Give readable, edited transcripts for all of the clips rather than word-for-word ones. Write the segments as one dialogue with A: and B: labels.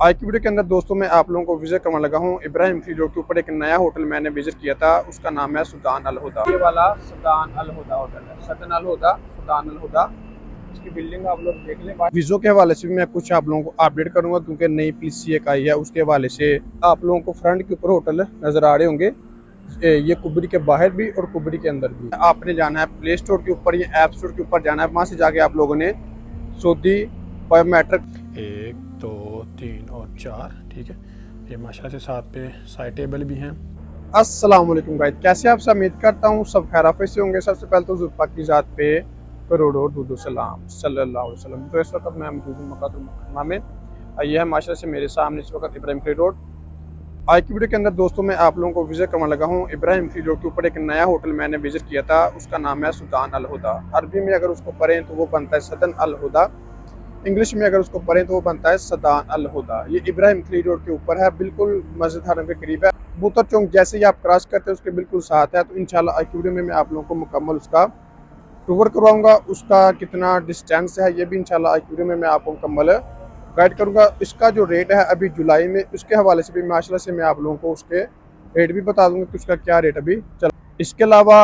A: आज की वीडियो के अंदर दोस्तों मैं आप लोगों को विजिट करवाने लगा हूँ इब्राहिम फ्री रोड के ऊपर एक नया होटल मैंने विजिट किया था। उसका नाम है सुल्तान अल हुदा। ये वाला सुल्तान अल हुदा होटल है, सदन अल हुदा, सुल्तान अल हुदा। इसकी बिल्डिंग आप लोग देख लें। वीज़ो के हवाले से भी मैं कुछ आप लोगों को अपडेट करूंगा क्योंकि नई पीसी एक आई है। उसके हवाले से आप लोगों को फ्रंट के ऊपर होटल नजर आ रहे होंगे, ये कुबरी के बाहर भी और कुबरी के अंदर भी। आपने जाना है प्ले स्टोर के ऊपर या ऐप स्टोर के ऊपर जाना है, वहाँ से जाके आप लोगों ने सऊदी बायोमेट्रिक 1 2 3 और 4, ठीक है। ये माशाल्लाह से साथ पे साइड टेबल भी हैं। अस्सलाम वालेकुम गाइस, कैसे आप सब? उम्मीद करता हूँ सब खैराफियत से होंगे। सबसे पहले तो हुज़ूर पाक की ज़ात पे करोड़ों दुरूद सलाम सल्लल्लाहु अलैहि वसल्लम। तो इस वक्त मैं मौजूद हूं मक्का मुकर्रमा में। ये है माशाल्लाह से मेरे सामने इस वक्त इब्राहिम फ्री रोड। आज की वीडियो के अंदर दोस्तों मैं आप लोगों को विजिट करवाने लगा हूँ इब्राहिम फ्री रोड के ऊपर एक नया होटल मैंने विजिट किया था। उसका नाम है सुल्तान अल हुदा। अरबी में अगर उसको पढ़ें तो वो बनता है सदन अल हुदा, इंग्लिश में अगर उसको पढ़ें तो वो बनता है सदान अल हुदा। ये इब्राहिम फ्री रोड के ऊपर है, बिल्कुल मस्जिद हरम के करीब है। बूतर चौक जैसे ही आप क्रॉस करते हैं उसके बिल्कुल साथ है। तो इंशाल्लाह आज की वीडियो में मैं आप लोगों को मुकम्मल उसका टूर करवाऊंगा। उसका कितना डिस्टेंस है ये भी इंशाल्लाह आज की वीडियो में मैं आपको मुकम्मल गाइड करूंगा। इसका जो रेट है अभी जुलाई में, उसके हवाले से भी माशाल्लाह से मैं आप लोगों को उसके रेट भी बता दूंगा कि उसका क्या रेट अभी चल। इसके अलावा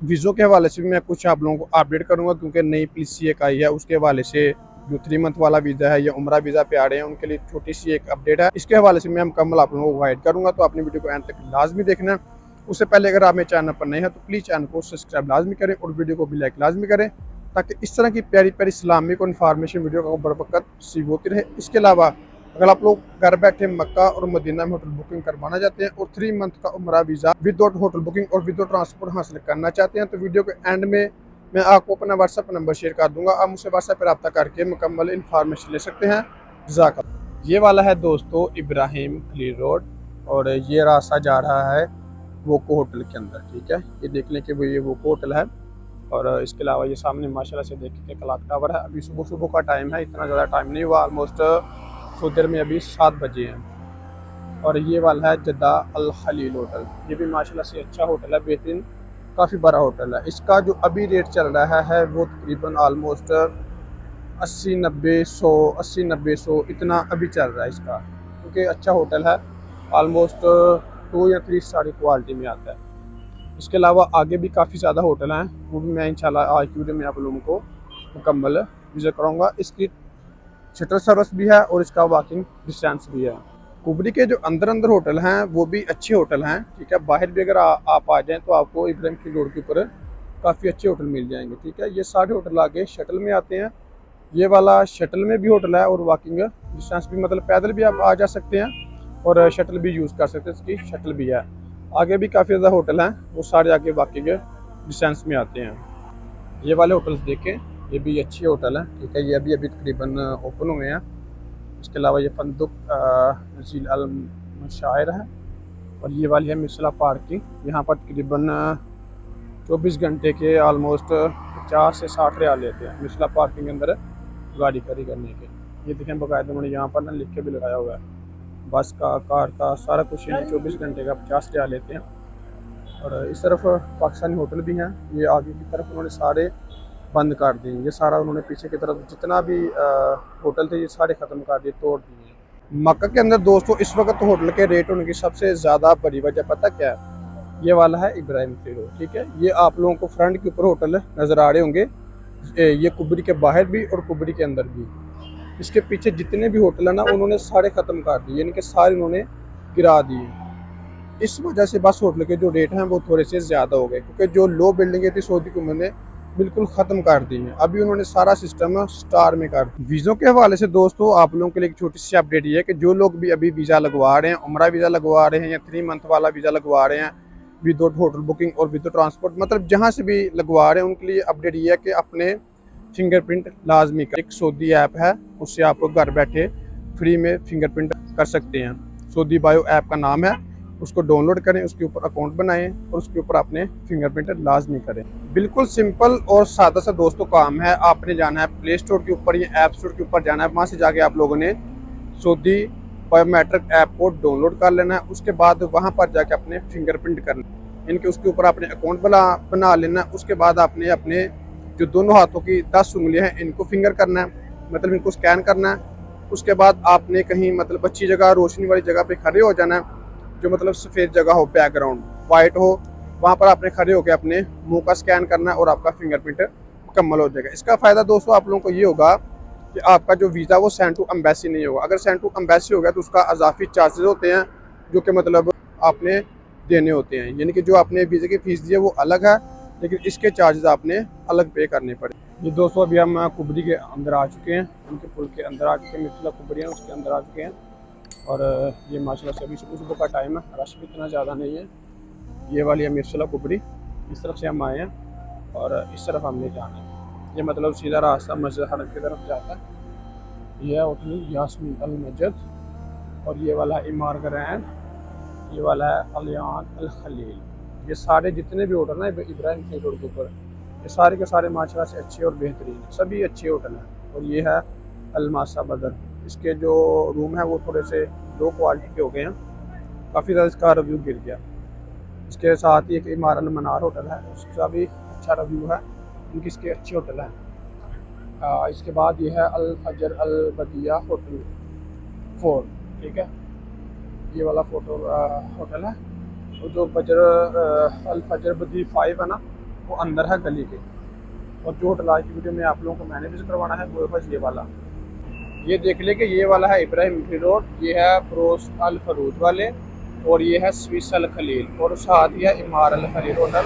A: वीज़ो के हवाले से भी मैं कुछ आप लोगों को अपडेट करूंगा क्योंकि नई पीसी एक आई है। उसके हवाले से जो 3 मंथ वाला वीज़ा है या उम्रा वीज़ा पे आ रहे हैं उनके लिए छोटी सी एक अपडेट है। इसके हवाले से मैं मुकम्मल आप लोगों को गाइड करूंगा, तो अपनी वीडियो को एंड तक लाजमी देखना है। उससे पहले अगर आप मेरे चैनल पर नए हैं तो प्लीज़ चैनल को सब्सक्राइब लाजमी करें और वीडियो को भी लाइक लाजमी करें, ताकि इस तरह की प्यारी प्यारी इस्लामिक और इन्फॉर्मेशन वीडियो को बर वक्त रिसीव होती रहे। इसके अलावा अगर आप लोग घर बैठे मक्का और मदीना में होटल बुकिंग करवाना चाहते हैं और 3 मंथ का उम्रा वीज़ा विदाउट होटल बुकिंग और विदाउट ट्रांसपोर्ट हासिल करना चाहते हैं, तो वीडियो के एंड में मैं आपको अपना व्हाट्सएप नंबर शेयर कर दूंगा। आप मुझसे व्हाट्सएप पर रब्ता करके मुकम्मल इन्फॉर्मेशन ले सकते हैं। जज़ाकल्लाह। ये वाला है दोस्तों इब्राहिम फ्री रोड और ये रास्ता जा रहा है वोको होटल के अंदर, ठीक है। ये देख लें कि वो ये वोको होटल है। और इसके अलावा ये सामने माशाल्लाह से देखिए कि क्लॉक टावर है। अभी सुबह सुबह का टाइम है, इतना ज़्यादा टाइम नहीं हुआ, ऑलमोस्ट थोड़ी देर में अभी 7 बजे हैं। और ये वाला है जद्दा अल खलील होटल। ये भी माशाल्लाह से अच्छा होटल है, बेहतरीन, काफ़ी बड़ा होटल है। इसका जो अभी रेट चल रहा है वो तकरीबन ऑलमोस्ट 80 90 100 इतना अभी चल रहा है इसका, क्योंकि अच्छा होटल है। ऑलमोस्ट 2 या 3 स्टार की क्वालिटी में आता है। इसके अलावा आगे भी काफ़ी ज़्यादा होटल हैं, वो भी मैं इंशाल्लाह आज की वीडियो में आप लोगों को मुकम्मल विजिट कराऊंगा। इसकी शटल सर्विस भी है और इसका वॉकिंग डिस्टेंस भी है। कुबरी के जो अंदर अंदर होटल हैं वो भी अच्छे होटल हैं, ठीक है। बाहर भी अगर आप आ जाएँ तो आपको इब्राहिम की रोड के ऊपर काफ़ी अच्छे होटल मिल जाएंगे, ठीक है। ये सारे होटल आगे शटल में आते हैं। ये वाला शटल में भी होटल है और वॉकिंग डिस्टेंस भी, मतलब पैदल भी आप आ जा सकते हैं और शटल भी यूज़ कर सकते हैं, इसकी शटल भी है। आगे भी काफ़ी ज़्यादा होटल हैं, वो सारे आगे वॉकिंग डिस्टेंस में आते हैं। ये वाले होटल्स देखें, ये भी अच्छे होटल हैं, ठीक है। ये अभी अभी तकरीबन ओपन हुए हैं। इसके अलावा ये फंदुक नज़ील अल मशायर है और ये वाली है मिसला पार्किंग। यहाँ पर तकरीबन 24 घंटे के ऑलमोस्ट 50 से 60 रियाल लेते हैं मिसला पार्किंग के अंदर गाड़ी खड़ी करने के। ये देखें बाकायदा उन्होंने यहाँ पर ना लिख के भी लगाया हुआ है, बस का, कार का, सारा कुछ 24 घंटे का 50 रियाल लेते हैं। और इस तरफ पाकिस्तानी होटल भी हैं। ये आगे की तरफ उन्होंने सारे बंद कर दिए, ये सारा उन्होंने पीछे की तरफ जितना भी होटल थे ये सारे ख़त्म कर दिए, तोड़ दिए। मक्का के अंदर दोस्तों इस वक्त होटल के रेट होने की सबसे ज़्यादा बड़ी वजह पता क्या है? ये वाला है इब्राहिम फ्री रोड, ठीक है। ये आप लोगों को फ्रंट के ऊपर होटल नज़र आ रहे होंगे, ये कुबरी के बाहर भी और कुबरी के अंदर भी। इसके पीछे जितने भी होटल है ना उन्होंने सारे ख़त्म कर दिए, यानी कि सारे उन्होंने गिरा दिए। इस वजह से बस होटल के जो रेट हैं वो थोड़े से ज़्यादा हो गए, क्योंकि जो लो बिल्डिंगें थी सऊदी की उन्होंने बिल्कुल ख़त्म कर दी हैं। अभी उन्होंने सारा सिस्टम स्टार में कर दिया। वीज़ों के हवाले से दोस्तों आप लोगों के लिए एक छोटी सी अपडेट ये है कि जो लोग भी अभी वीज़ा लगवा रहे हैं, उम्रा वीज़ा लगवा रहे हैं या 3 मंथ वाला वीज़ा लगवा रहे हैं विदाउट होटल बुकिंग और विदाउट ट्रांसपोर्ट, मतलब जहाँ से भी लगवा रहे हैं, उनके लिए अपडेट ये है कि अपने फिंगरप्रिंट लाजमी कर। एक सऊदी ऐप है, उससे आप लोग घर बैठे फ्री में फिंगरप्रिंट कर सकते हैं। सऊदी बायो ऐप का नाम है, उसको डाउनलोड करें, उसके ऊपर अकाउंट बनाएं और उसके ऊपर अपने फिंगरप्रिंट लाजमी करें। बिल्कुल सिंपल और सादा सा दोस्तों काम है। आपने जाना है प्ले स्टोर के ऊपर या ऐप स्टोर के ऊपर जाना है, वहाँ से जाके आप लोगों ने सऊदी बायोमेट्रिक ऐप को डाउनलोड कर लेना है। उसके बाद वहाँ पर जाके अपने फिंगरप्रिंट करना है, इनके उसके ऊपर अपने अकाउंट बना लेना है। उसके बाद आपने अपने जो दोनों हाथों की 10 उंगलियां हैं इनको फिंगर करना है, मतलब इनको स्कैन करना है। उसके बाद आपने कहीं मतलब अच्छी जगह, रोशनी वाली जगह पे खड़े हो जाना है, जो मतलब सफ़ेद जगह हो, बैकग्राउंड वाइट हो, वहाँ पर आपने खड़े होकर अपने मुंह का स्कैन करना है और आपका फिंगरप्रिंट मुकम्मल हो जाएगा। इसका फ़ायदा दोस्तों आप लोगों को ये होगा कि आपका जो वीज़ा वो सेंड टू एम्बेसी नहीं होगा। अगर सेंड टू एम्बेसी हो गया तो उसका अजाफी चार्जेस होते हैं, जो कि मतलब आपने देने होते हैं, यानी कि जो आपने वीज़े की फ़ीस दी है वो अलग है, लेकिन इसके चार्जेस आपने अलग पे करने पड़े। ये दोस्तों अभी हम कुबरी के अंदर आ चुके हैं, उनके पुल के अंदर आ चुके हैं, मिथिला कुबरी है उसके अंदर आ चुके हैं। और ये माशाल्लाह से अभी सुबह सुबह का टाइम है, रश भी इतना ज़्यादा नहीं है। ये वाली है मिथिला कुबरी, इस तरफ से हम आए हैं और इस तरफ हमने जाना है। ये मतलब सीधा रास्ता मस्जिद हरम की तरफ जाता है। ये है होटल यास्मीन अल मस्जिद, और ये वाला इमार ग्रैंड, ये वाला है अलियान अल खलील। ये सारे जितने भी होटल हैं इब्राहिम के रोड के ऊपर, ये सारे के सारे माशाल्लाह से अच्छे और बेहतरीन हैं, सभी अच्छे होटल हैं। और ये है अलमासा बदर, इसके जो रूम है वो थोड़े से लो क्वालिटी के हो गए हैं, काफ़ी ज़्यादा इसका रिव्यू गिर गया। इसके साथ ही एक इमार अल मनार होटल है, उसका भी अच्छा रिव्यू है, इनकी इसके अच्छे होटल हैं। इसके बाद ये है अल फजर अल बदिया होटल 4, ठीक है, ये वाला होटल है। और जो अल फजर बदी 5 है ना, वो अंदर है गली के। और जो होटल आज की वीडियो में आप लोगों को मैंने विजिट करवाना है वो बस ये वाला, ये देख ले कि ये वाला है इब्राहिम रोड, ये है प्रोस अल फरूज वाले, और ये है स्विस अल खलील, और साथ ही है इमार अल खलील होटल।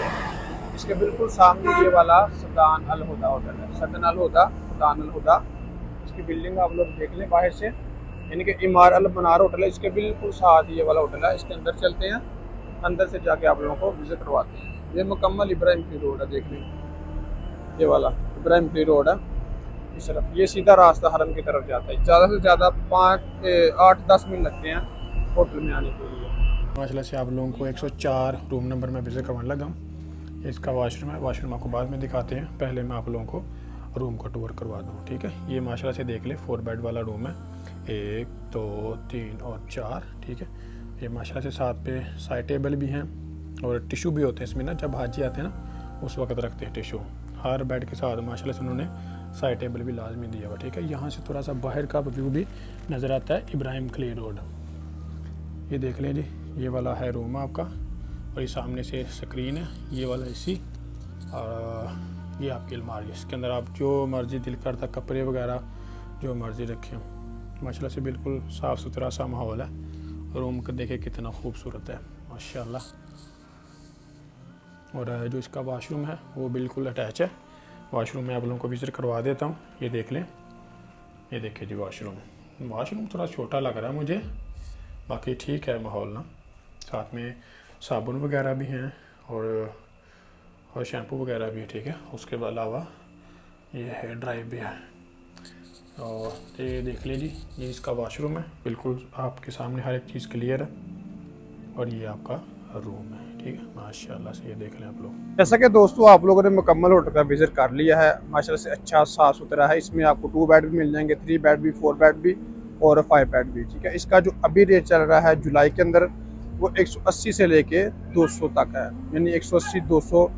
A: इसके बिल्कुल सामने ये वाला सदान अल हुदा होटल है, सदन अल हुदा, सदान अल हुदा। इसकी बिल्डिंग आप लोग देख लें बाहर से, यानी कि इमार अल मनार होटल है, इसके बिल्कुल साथ ये वाला होटल है। इसके अंदर चलते हैं, अंदर से जाके आप लोगों को विजिट करवाते हैं। ये मुकम्मल इब्राहिम रोड है, देख लें ये वाला इब्राहिम रोड है इस तरफ। ये सीधा रास्ता हरम की तरफ जाता है। ज़्यादा से ज़्यादा 8-10 मिनट लगते हैं होटल में आने के लिए। माशाल्लाह से आप लोगों को 104 रूम नंबर में विजिट करवाने लगा हूँ। इसका वॉशरूम है, वॉशरूम आपको बाद में दिखाते हैं, पहले मैं आप लोगों को रूम का टूर करवा दूँ, ठीक है। ये माशाल्लाह से देख ले 4 बेड वाला रूम है, 1 2 3 और 4, ठीक है। ये माशाल्लाह से साथ पे साइड टेबल भी हैं और टिशू भी होते हैं इसमें ना, जब हाजी आते हैं ना उस वक्त रखते हैं टिशू। हर बेड के साथ माशाल्लाह से उन्होंने साइड टेबल भी लाजमी दिया हुआ, ठीक है। यहाँ से थोड़ा सा बाहर का व्यू भी नज़र आता है इब्राहिम खलील रोड। ये देख लें जी, ये वाला है रूम आपका, और ये सामने से स्क्रीन है, ये वाला एसी, और ये आपकी अलमारी, इसके अंदर आप जो मर्ज़ी दिल करता कपड़े वगैरह जो मर्ज़ी रखें। माशाल्लाह से बिल्कुल साफ़ सुथरा सा माहौल है। रूम का देखे कितना खूबसूरत है माशाल्लाह। और जो इसका वाशरूम है वो बिल्कुल अटैच है। वाशरूम में आप लोगों को विजिट करवा देता हूँ, ये देख लें। ये देखिए जी वाशरूम थोड़ा छोटा लग रहा है मुझे, बाकी ठीक है माहौल ना। साथ में साबुन वगैरह भी हैं और शैम्पू वगैरह भी है, ठीक है। उसके अलावा ये हेयर ड्राई भी है। और ये देख लीजिए, ये इसका वाशरूम है, बिल्कुल आपके सामने हर एक चीज़ क्लियर है। और ये आपका रूम है, ठीक है। माशाल्लाह से ये देख लें आप लोग। जैसा कि दोस्तों आप लोगों ने मुकम्मल होटल का विजिट कर लिया है, माशाल्लाह से अच्छा साफ़ सुथरा है। इसमें आपको 2 बेड भी मिल जाएंगे, 3 बेड भी, 4 बेड भी और 5 बेड भी, ठीक है। इसका जो अभी रेट चल रहा है जुलाई के अंदर, वो 180 से लेके 200 तक है, यानी 180-200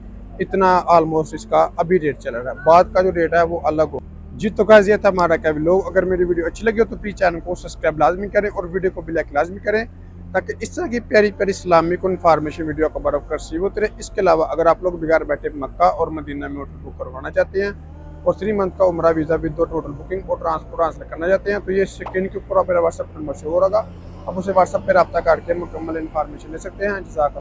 A: इतना ऑलमोस्ट इसका अभी रेट चल रहा है। बाद का जो रेट है वो अलग हो जी। तो गाइस ये था हमारा क्या व्लॉग। अगर मेरी वीडियो अच्छी लगी हो तो प्लीज़ चैनल को सब्सक्राइब लाजमी करें और वीडियो को भी लाइक लाजमी करें, ताकि इस तरह की प्यारी प्यारी इस्लामिक इन्फॉर्मेशन वीडियो को बरकरार सी होते रहे। इसके अलावा अगर आप लोग बगैर बैठे मक्का और मदीना में होटल बुक करवाना चाहते हैं और 3 मंथ का उम्रा वीज़ा विद होटल बुकिंग और ट्रांसफर करना चाहते हैं, तो ये स्क्रीन के ऊपर मेरा व्हाट्सअप नंबर शो हो रहा, आप उसे व्हाट्सअप पर रब्ता करके मुकम्मल इन्फॉर्मेशन ले सकते हैं। जज़ाक